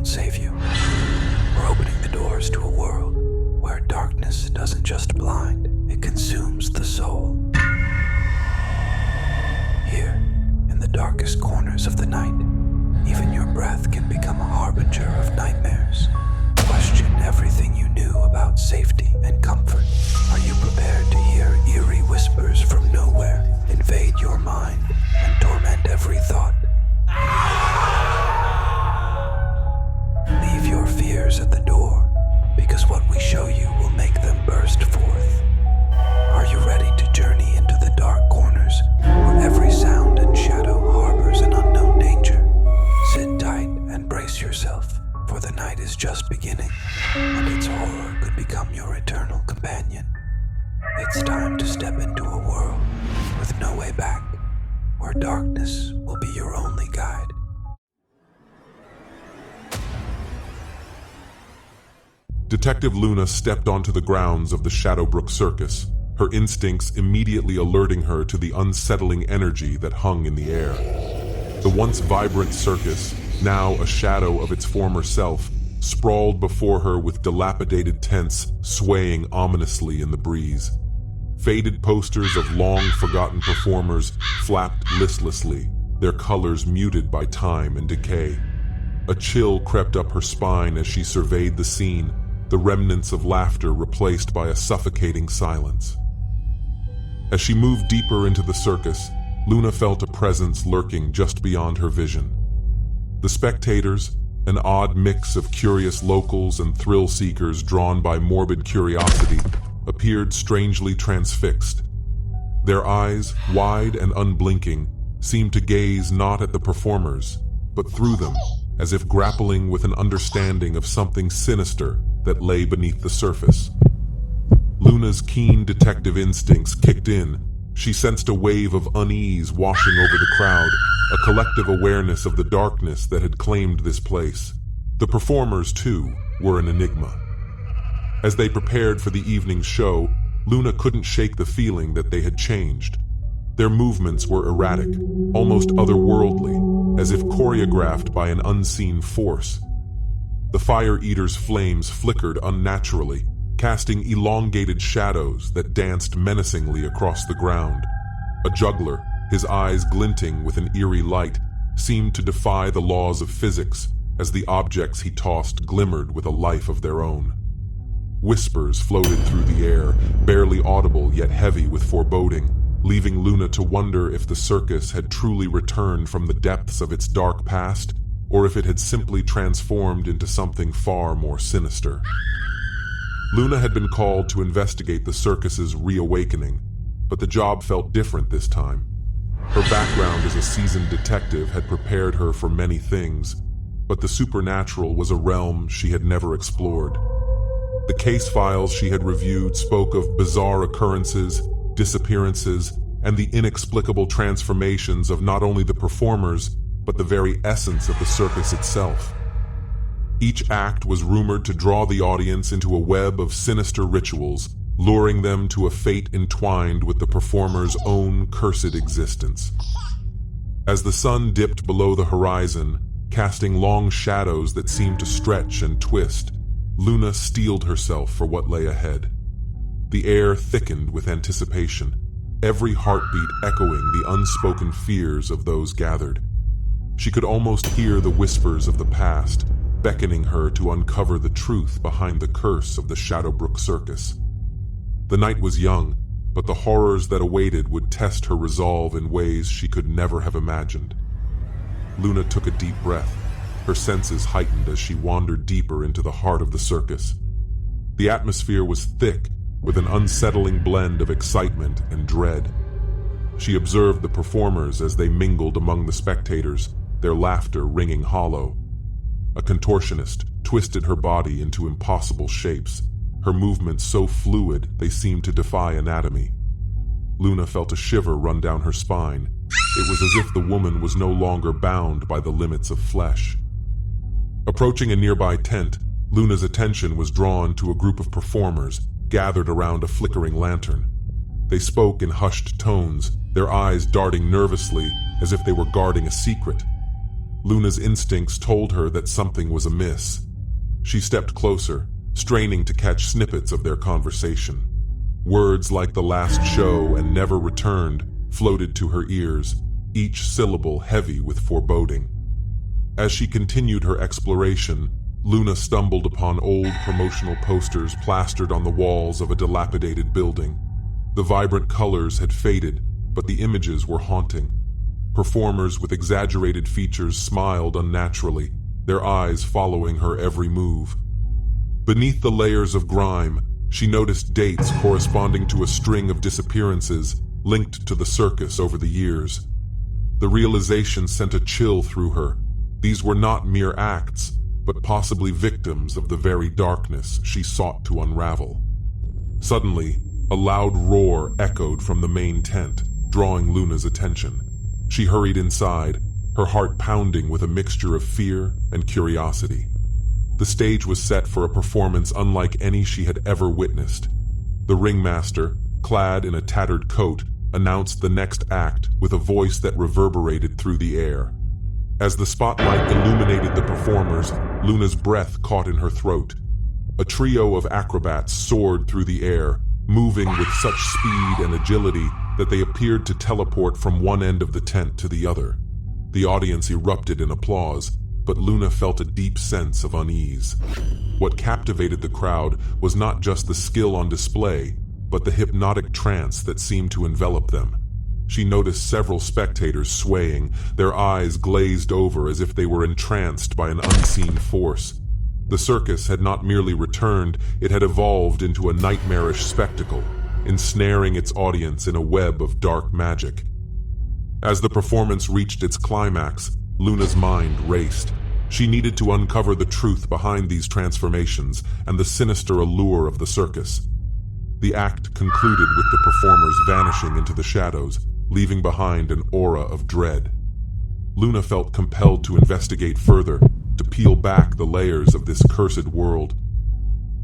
won't save you. We're opening the doors to a world where darkness doesn't just blind, it consumes the soul. Here, in the darkest corners of the night, even your breath can become a harbinger of nightmares. Question everything you knew about safety and comfort. Are you prepared to hear eerie whispers from nowhere invade your mind and torment every thought? Leave your fears at the door, because what we show you will make them burst forth. Are you ready to journey into the dark corners, where every sound and shadow harbors an unknown danger? Sit tight and brace yourself, for the night is just beginning, and its horror could become your eternal companion. It's time to step into a world with no way back, where darkness will be your only guide. Detective Luna stepped onto the grounds of the Shadowbrook Circus, her instincts immediately alerting her to the unsettling energy that hung in the air. The once vibrant circus, now a shadow of its former self, sprawled before her with dilapidated tents swaying ominously in the breeze. Faded posters of long-forgotten performers flapped listlessly, their colors muted by time and decay. A chill crept up her spine as she surveyed the scene, the remnants of laughter replaced by a suffocating silence. As she moved deeper into the circus, Luna felt a presence lurking just beyond her vision. The spectators, an odd mix of curious locals and thrill-seekers drawn by morbid curiosity, appeared strangely transfixed. Their eyes, wide and unblinking, seemed to gaze not at the performers, but through them, as if grappling with an understanding of something sinister that lay beneath the surface. Luna's keen detective instincts kicked in. She sensed a wave of unease washing over the crowd, a collective awareness of the darkness that had claimed this place. The performers, too, were an enigma. As they prepared for the evening's show, Luna couldn't shake the feeling that they had changed. Their movements were erratic, almost otherworldly, as if choreographed by an unseen force. The Fire Eater's flames flickered unnaturally, casting elongated shadows that danced menacingly across the ground. A juggler, his eyes glinting with an eerie light, seemed to defy the laws of physics as the objects he tossed glimmered with a life of their own. Whispers floated through the air, barely audible yet heavy with foreboding, leaving Luna to wonder if the circus had truly returned from the depths of its dark past, or if it had simply transformed into something far more sinister. Luna had been called to investigate the circus's reawakening, but the job felt different this time. Her background as a seasoned detective had prepared her for many things, but the supernatural was a realm she had never explored. The case files she had reviewed spoke of bizarre occurrences, disappearances, and the inexplicable transformations of not only the performers, but the very essence of the circus itself. Each act was rumored to draw the audience into a web of sinister rituals, luring them to a fate entwined with the performer's own cursed existence. As the sun dipped below the horizon, casting long shadows that seemed to stretch and twist, Luna steeled herself for what lay ahead. The air thickened with anticipation, every heartbeat echoing the unspoken fears of those gathered. She could almost hear the whispers of the past, beckoning her to uncover the truth behind the curse of the Shadowbrook Circus. The night was young, but the horrors that awaited would test her resolve in ways she could never have imagined. Luna took a deep breath, her senses heightened as she wandered deeper into the heart of the circus. The atmosphere was thick, with an unsettling blend of excitement and dread. She observed the performers as they mingled among the spectators, their laughter ringing hollow. A contortionist twisted her body into impossible shapes, her movements so fluid they seemed to defy anatomy. Luna felt a shiver run down her spine. It was as if the woman was no longer bound by the limits of flesh. Approaching a nearby tent, Luna's attention was drawn to a group of performers gathered around a flickering lantern. They spoke in hushed tones, their eyes darting nervously as if they were guarding a secret. Luna's instincts told her that something was amiss. She stepped closer, straining to catch snippets of their conversation. Words like "the last show" and "never returned" floated to her ears, each syllable heavy with foreboding. As she continued her exploration, Luna stumbled upon old promotional posters plastered on the walls of a dilapidated building. The vibrant colors had faded, but the images were haunting. Performers with exaggerated features smiled unnaturally, their eyes following her every move. Beneath the layers of grime, she noticed dates corresponding to a string of disappearances linked to the circus over the years. The realization sent a chill through her. These were not mere acts, but possibly victims of the very darkness she sought to unravel. Suddenly, a loud roar echoed from the main tent, drawing Luna's attention. She hurried inside, her heart pounding with a mixture of fear and curiosity. The stage was set for a performance unlike any she had ever witnessed. The ringmaster, clad in a tattered coat, announced the next act with a voice that reverberated through the air. As the spotlight illuminated the performers, Luna's breath caught in her throat. A trio of acrobats soared through the air, moving with such speed and agility that they appeared to teleport from one end of the tent to the other. The audience erupted in applause, but Luna felt a deep sense of unease. What captivated the crowd was not just the skill on display, but the hypnotic trance that seemed to envelop them. She noticed several spectators swaying, their eyes glazed over as if they were entranced by an unseen force. The circus had not merely returned, it had evolved into a nightmarish spectacle, ensnaring its audience in a web of dark magic. As the performance reached its climax, Luna's mind raced. She needed to uncover the truth behind these transformations and the sinister allure of the circus. The act concluded with the performers vanishing into the shadows, leaving behind an aura of dread. Luna felt compelled to investigate further, to peel back the layers of this cursed world.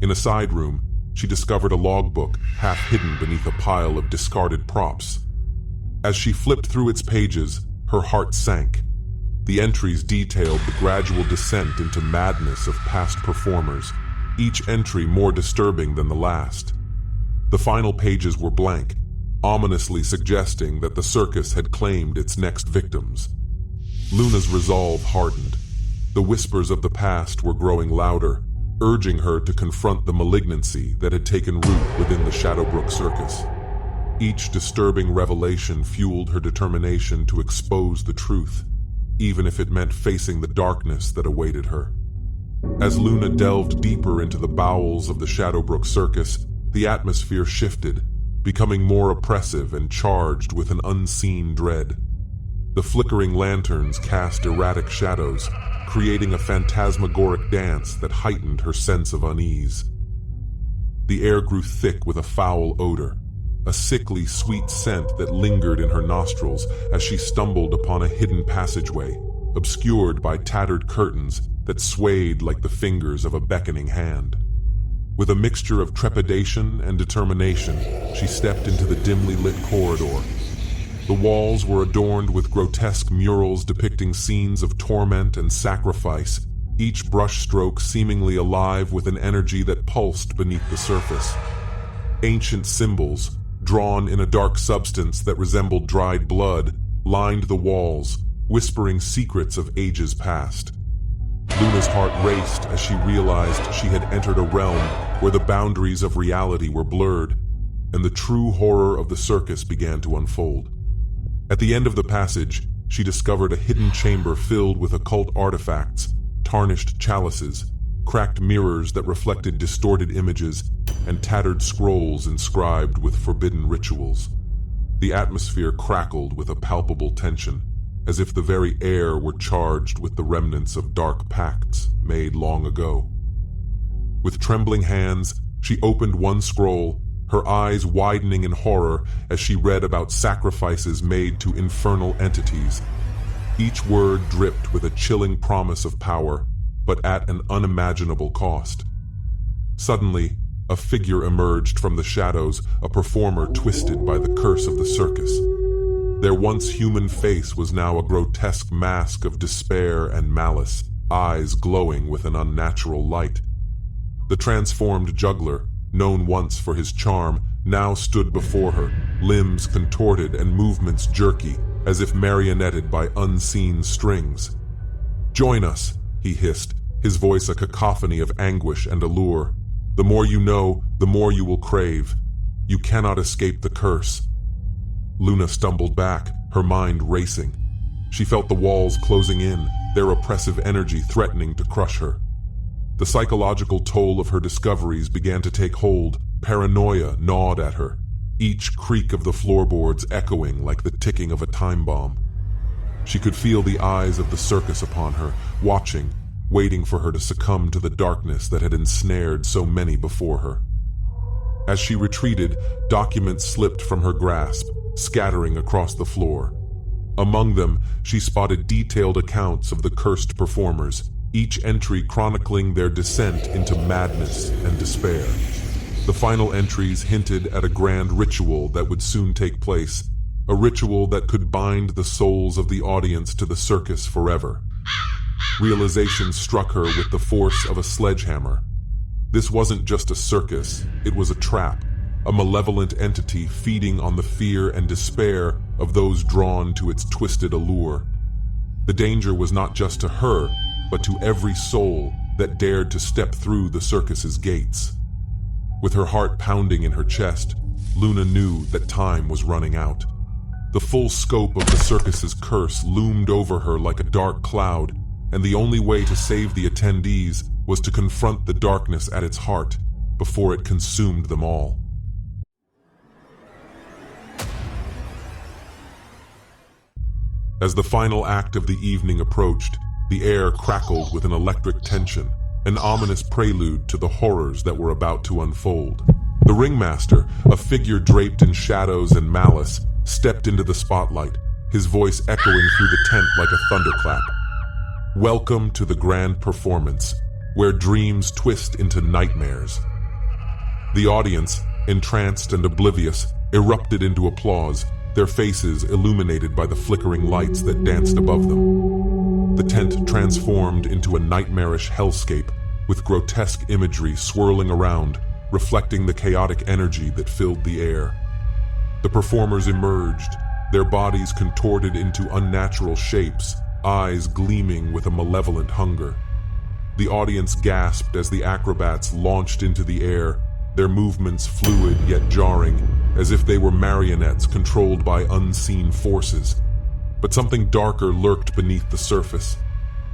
In a side room, she discovered a logbook half hidden beneath a pile of discarded props. As she flipped through its pages, her heart sank. The entries detailed the gradual descent into madness of past performers, each entry more disturbing than the last. The final pages were blank, ominously suggesting that the circus had claimed its next victims. Luna's resolve hardened. The whispers of the past were growing louder, urging her to confront the malignancy that had taken root within the Shadowbrook circus. Each disturbing revelation fueled her determination to expose the truth, even if it meant facing the darkness that awaited her. As Luna delved deeper into the bowels of the Shadowbrook circus, the atmosphere shifted, becoming more oppressive and charged with an unseen dread. The flickering lanterns cast erratic shadows, creating a phantasmagoric dance that heightened her sense of unease. The air grew thick with a foul odor, a sickly sweet scent that lingered in her nostrils as she stumbled upon a hidden passageway, obscured by tattered curtains that swayed like the fingers of a beckoning hand. With a mixture of trepidation and determination, she stepped into the dimly lit corridor. The walls were adorned with grotesque murals depicting scenes of torment and sacrifice, each brushstroke seemingly alive with an energy that pulsed beneath the surface. Ancient symbols, drawn in a dark substance that resembled dried blood, lined the walls, whispering secrets of ages past. Luna's heart raced as she realized she had entered a realm where the boundaries of reality were blurred, and the true horror of the circus began to unfold. At the end of the passage, she discovered a hidden chamber filled with occult artifacts, tarnished chalices, cracked mirrors that reflected distorted images, and tattered scrolls inscribed with forbidden rituals. The atmosphere crackled with a palpable tension, as if the very air were charged with the remnants of dark pacts made long ago. With trembling hands, she opened one scroll, her eyes widening in horror as she read about sacrifices made to infernal entities. Each word dripped with a chilling promise of power, but at an unimaginable cost. Suddenly, a figure emerged from the shadows, a performer twisted by the curse of the circus. Their once human face was now a grotesque mask of despair and malice, eyes glowing with an unnatural light. The transformed juggler, known once for his charm, now stood before her, limbs contorted and movements jerky, as if marionetted by unseen strings. "Join us," he hissed, his voice a cacophony of anguish and allure. "The more you know, the more you will crave. You cannot escape the curse." Luna stumbled back, her mind racing. She felt the walls closing in, their oppressive energy threatening to crush her. The psychological toll of her discoveries began to take hold. Paranoia gnawed at her, each creak of the floorboards echoing like the ticking of a time bomb. She could feel the eyes of the circus upon her, watching, waiting for her to succumb to the darkness that had ensnared so many before her. As she retreated, documents slipped from her grasp, scattering across the floor. Among them, she spotted detailed accounts of the cursed performers, each entry chronicling their descent into madness and despair. The final entries hinted at a grand ritual that would soon take place, a ritual that could bind the souls of the audience to the circus forever. Realization struck her with the force of a sledgehammer. This wasn't just a circus, it was a trap, a malevolent entity feeding on the fear and despair of those drawn to its twisted allure. The danger was not just to her, but to every soul that dared to step through the circus's gates. With her heart pounding in her chest, Luna knew that time was running out. The full scope of the circus's curse loomed over her like a dark cloud, and the only way to save the attendees was to confront the darkness at its heart before it consumed them all. As the final act of the evening approached, the air crackled with an electric tension, an ominous prelude to the horrors that were about to unfold. The ringmaster, a figure draped in shadows and malice, stepped into the spotlight, his voice echoing through the tent like a thunderclap. "Welcome to the grand performance, where dreams twist into nightmares." The audience, entranced and oblivious, erupted into applause, their faces illuminated by the flickering lights that danced above them. The tent transformed into a nightmarish hellscape, with grotesque imagery swirling around, reflecting the chaotic energy that filled the air. The performers emerged, their bodies contorted into unnatural shapes, eyes gleaming with a malevolent hunger. The audience gasped as the acrobats launched into the air, their movements fluid yet jarring, as if they were marionettes controlled by unseen forces. But something darker lurked beneath the surface.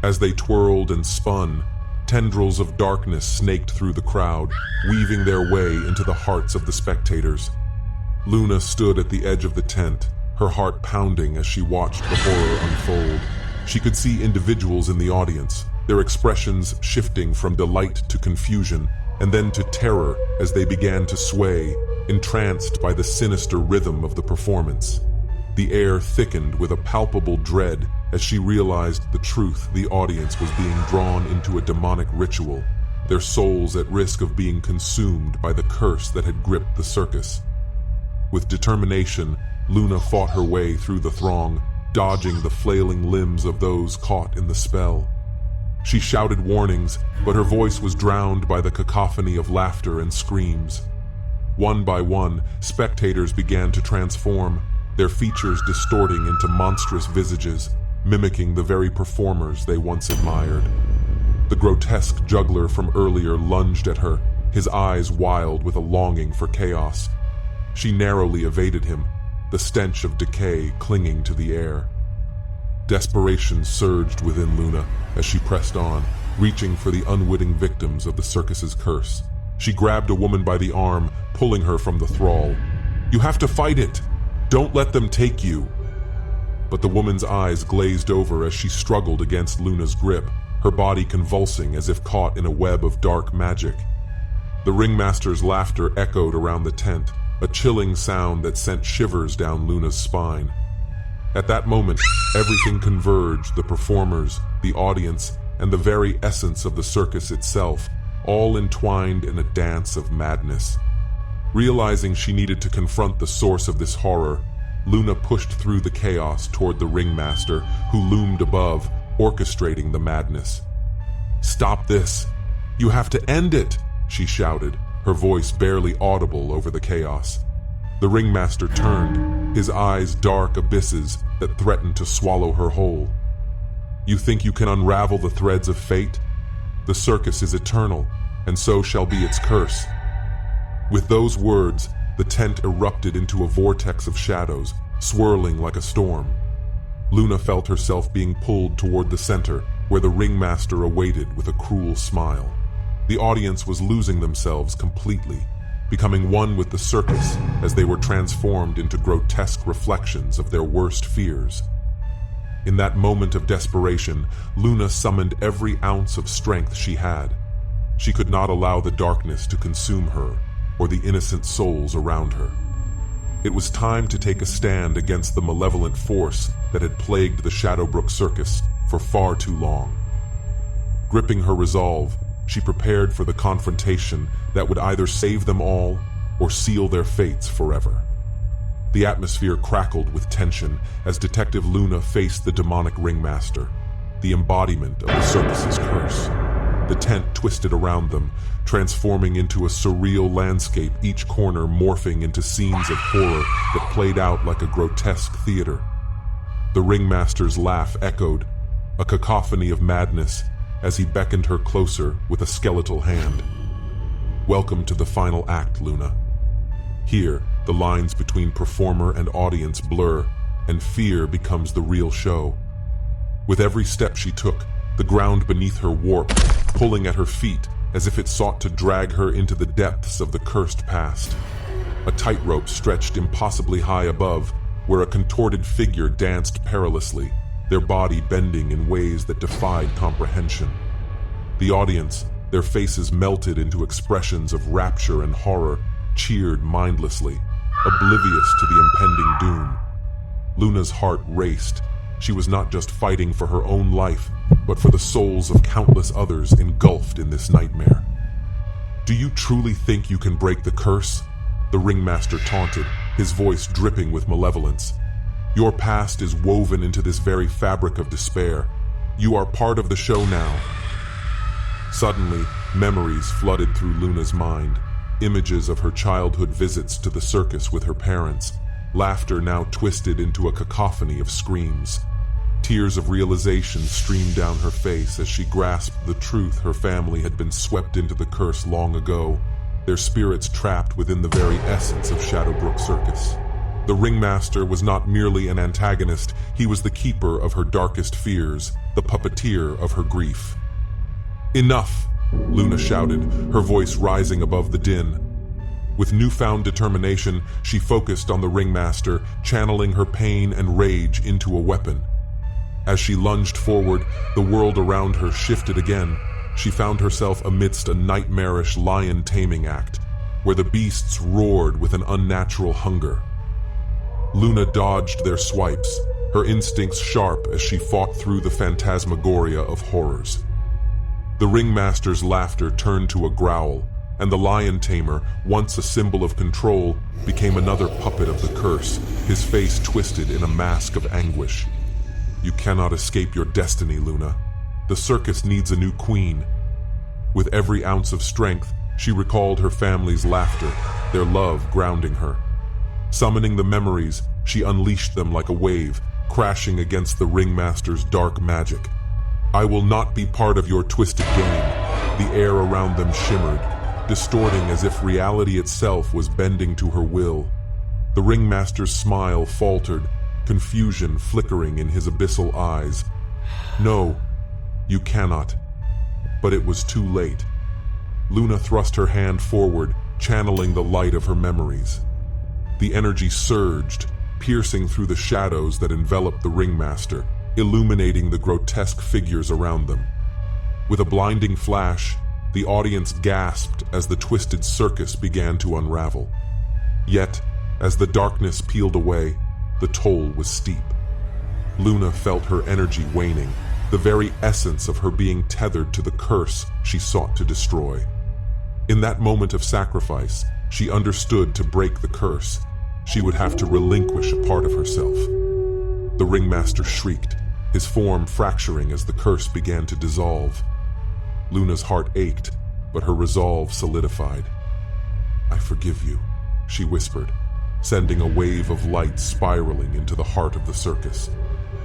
As they twirled and spun, tendrils of darkness snaked through the crowd, weaving their way into the hearts of the spectators. Luna stood at the edge of the tent, her heart pounding as she watched the horror unfold. She could see individuals in the audience, their expressions shifting from delight to confusion, and then to terror as they began to sway, entranced by the sinister rhythm of the performance. The air thickened with a palpable dread as she realized the truth: the audience was being drawn into a demonic ritual, their souls at risk of being consumed by the curse that had gripped the circus. With determination, Luna fought her way through the throng, dodging the flailing limbs of those caught in the spell. She shouted warnings, but her voice was drowned by the cacophony of laughter and screams. One by one, spectators began to transform, their features distorting into monstrous visages, mimicking the very performers they once admired. The grotesque juggler from earlier lunged at her, his eyes wild with a longing for chaos. She narrowly evaded him, the stench of decay clinging to the air. Desperation surged within Luna as she pressed on, reaching for the unwitting victims of the circus's curse. She grabbed a woman by the arm, pulling her from the thrall. "You have to fight it! Don't let them take you!" But the woman's eyes glazed over as she struggled against Luna's grip, her body convulsing as if caught in a web of dark magic. The ringmaster's laughter echoed around the tent, a chilling sound that sent shivers down Luna's spine. At that moment, everything converged: the performers, the audience, and the very essence of the circus itself, all entwined in a dance of madness. Realizing she needed to confront the source of this horror, Luna pushed through the chaos toward the ringmaster, who loomed above, orchestrating the madness. "Stop this! You have to end it!" she shouted, her voice barely audible over the chaos. The ringmaster turned, his eyes dark abysses that threatened to swallow her whole. "You think you can unravel the threads of fate? The circus is eternal, and so shall be its curse." With those words, the tent erupted into a vortex of shadows, swirling like a storm. Luna felt herself being pulled toward the center, where the ringmaster awaited with a cruel smile. The audience was losing themselves completely, becoming one with the circus as they were transformed into grotesque reflections of their worst fears. In that moment of desperation, Luna summoned every ounce of strength she had. She could not allow the darkness to consume her or the innocent souls around her. It was time to take a stand against the malevolent force that had plagued the Shadowbrook Circus for far too long. Gripping her resolve, she prepared for the confrontation that would either save them all or seal their fates forever. The atmosphere crackled with tension as Detective Luna faced the demonic ringmaster, the embodiment of the circus's curse. The tent twisted around them, transforming into a surreal landscape, each corner morphing into scenes of horror that played out like a grotesque theater. The ringmaster's laugh echoed, a cacophony of madness, as he beckoned her closer with a skeletal hand. "Welcome to the final act, Luna." Here, the lines between performer and audience blur, and fear becomes the real show. With every step she took, the ground beneath her warped, pulling at her feet as if it sought to drag her into the depths of the cursed past. A tightrope stretched impossibly high above, where a contorted figure danced perilously, their body bending in ways that defied comprehension. The audience, their faces melted into expressions of rapture and horror, cheered mindlessly, oblivious to the impending doom. Luna's heart raced. She was not just fighting for her own life, but for the souls of countless others engulfed in this nightmare. "Do you truly think you can break the curse?" the ringmaster taunted, his voice dripping with malevolence. "Your past is woven into this very fabric of despair. You are part of the show now." Suddenly, memories flooded through Luna's mind, images of her childhood visits to the circus with her parents, laughter now twisted into a cacophony of screams. Tears of realization streamed down her face as she grasped the truth her family had been swept into the curse long ago, their spirits trapped within the very essence of Shadowbrook Circus. The ringmaster was not merely an antagonist, he was the keeper of her darkest fears, the puppeteer of her grief. "Enough!" Luna shouted, her voice rising above the din. With newfound determination, she focused on the ringmaster, channeling her pain and rage into a weapon. As she lunged forward, the world around her shifted again. She found herself amidst a nightmarish lion taming act, where the beasts roared with an unnatural hunger. Luna dodged their swipes, her instincts sharp as she fought through the phantasmagoria of horrors. The ringmaster's laughter turned to a growl, and the lion tamer, once a symbol of control, became another puppet of the curse, his face twisted in a mask of anguish. "You cannot escape your destiny, Luna. The circus needs a new queen." With every ounce of strength, she recalled her family's laughter, their love grounding her. Summoning the memories, she unleashed them like a wave, crashing against the ringmaster's dark magic. "I will not be part of your twisted game." The air around them shimmered, distorting as if reality itself was bending to her will. The ringmaster's smile faltered, confusion flickering in his abyssal eyes. "No, you cannot." But it was too late. Luna thrust her hand forward, channeling the light of her memories. The energy surged, piercing through the shadows that enveloped the ringmaster, illuminating the grotesque figures around them. With a blinding flash, the audience gasped as the twisted circus began to unravel. Yet, as the darkness peeled away, the toll was steep. Luna felt her energy waning, the very essence of her being tethered to the curse she sought to destroy. In that moment of sacrifice, she understood to break the curse, she would have to relinquish a part of herself. The ringmaster shrieked, his form fracturing as the curse began to dissolve. Luna's heart ached, but her resolve solidified. "I forgive you," she whispered, sending a wave of light spiraling into the heart of the circus.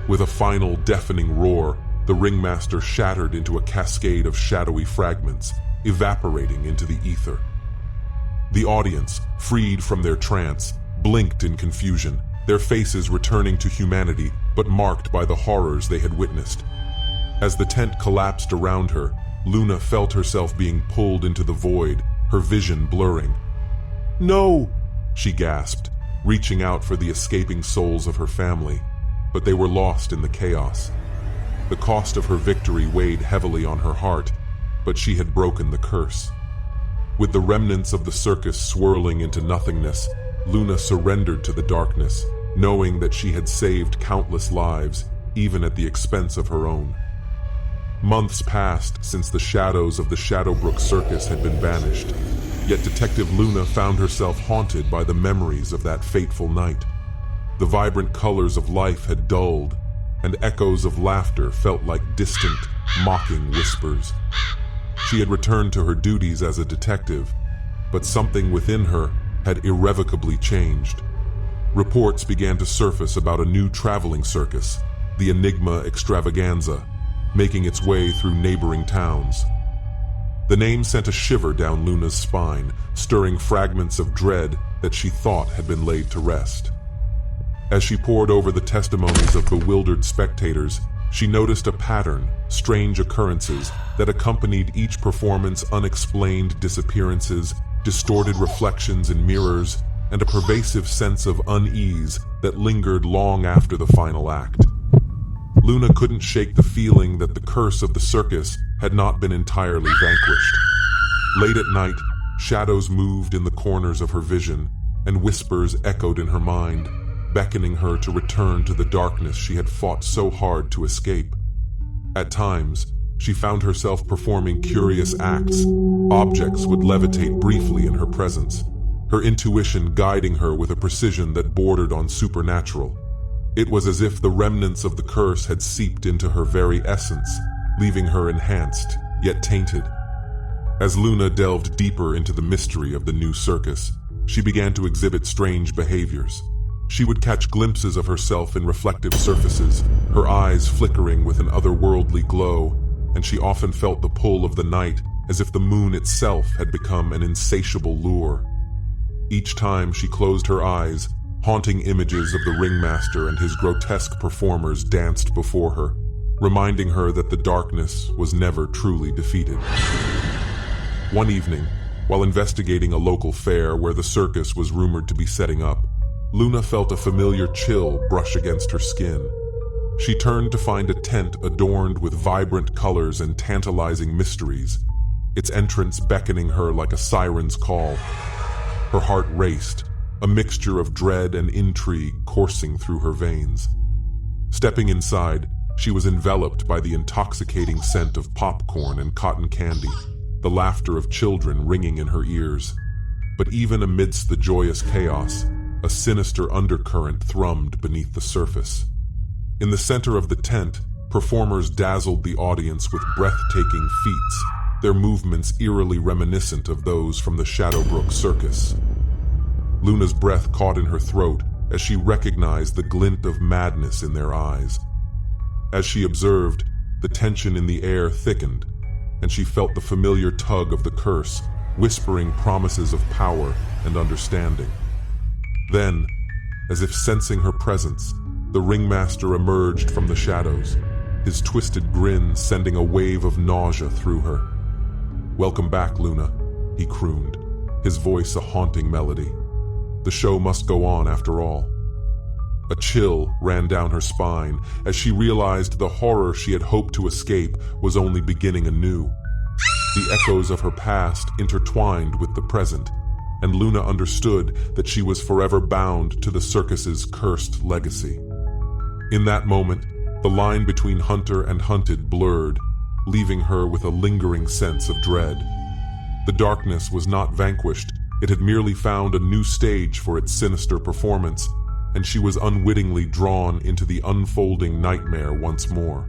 With a final deafening roar, the ringmaster shattered into a cascade of shadowy fragments, evaporating into the ether. The audience, freed from their trance, blinked in confusion, their faces returning to humanity but marked by the horrors they had witnessed. As the tent collapsed around her, Luna felt herself being pulled into the void, her vision blurring. "No!" she gasped, reaching out for the escaping souls of her family, but they were lost in the chaos. The cost of her victory weighed heavily on her heart, but she had broken the curse. With the remnants of the circus swirling into nothingness, Luna surrendered to the darkness, knowing that she had saved countless lives, even at the expense of her own. Months passed since the shadows of the Shadowbrook Circus had been banished, yet Detective Luna found herself haunted by the memories of that fateful night. The vibrant colors of life had dulled, and echoes of laughter felt like distant, mocking whispers. She had returned to her duties as a detective, but something within her had irrevocably changed. Reports began to surface about a new traveling circus, the Enigma Extravaganza, making its way through neighboring towns. The name sent a shiver down Luna's spine, stirring fragments of dread that she thought had been laid to rest. As she pored over the testimonies of bewildered spectators, she noticed a pattern, strange occurrences that accompanied each performance: unexplained disappearances, distorted reflections in mirrors, and a pervasive sense of unease that lingered long after the final act. Luna couldn't shake the feeling that the curse of the circus had not been entirely vanquished. Late at night, shadows moved in the corners of her vision, and whispers echoed in her mind, beckoning her to return to the darkness she had fought so hard to escape. At times, she found herself performing curious acts. Objects would levitate briefly in her presence, her intuition guiding her with a precision that bordered on supernatural. It was as if the remnants of the curse had seeped into her very essence, leaving her enhanced, yet tainted. As Luna delved deeper into the mystery of the new circus, she began to exhibit strange behaviors. She would catch glimpses of herself in reflective surfaces, her eyes flickering with an otherworldly glow, and she often felt the pull of the night, as if the moon itself had become an insatiable lure. Each time she closed her eyes, haunting images of the ringmaster and his grotesque performers danced before her, reminding her that the darkness was never truly defeated. One evening, while investigating a local fair where the circus was rumored to be setting up, Luna felt a familiar chill brush against her skin. She turned to find a tent adorned with vibrant colors and tantalizing mysteries, its entrance beckoning her like a siren's call. Her heart raced, a mixture of dread and intrigue coursing through her veins. Stepping inside, she was enveloped by the intoxicating scent of popcorn and cotton candy, the laughter of children ringing in her ears. But even amidst the joyous chaos, a sinister undercurrent thrummed beneath the surface. In the center of the tent, performers dazzled the audience with breathtaking feats, their movements eerily reminiscent of those from the Shadowbrook Circus. Luna's breath caught in her throat as she recognized the glint of madness in their eyes. As she observed, the tension in the air thickened, and she felt the familiar tug of the curse, whispering promises of power and understanding. Then, as if sensing her presence, the ringmaster emerged from the shadows, his twisted grin sending a wave of nausea through her. "Welcome back, Luna," he crooned, his voice a haunting melody. The show must go on after all. A chill ran down her spine as she realized the horror she had hoped to escape was only beginning anew. The echoes of her past intertwined with the present, and Luna understood that she was forever bound to the circus's cursed legacy. In that moment, the line between hunter and hunted blurred, leaving her with a lingering sense of dread. The darkness was not vanquished, It had merely found a new stage for its sinister performance, and she was unwittingly drawn into the unfolding nightmare once more.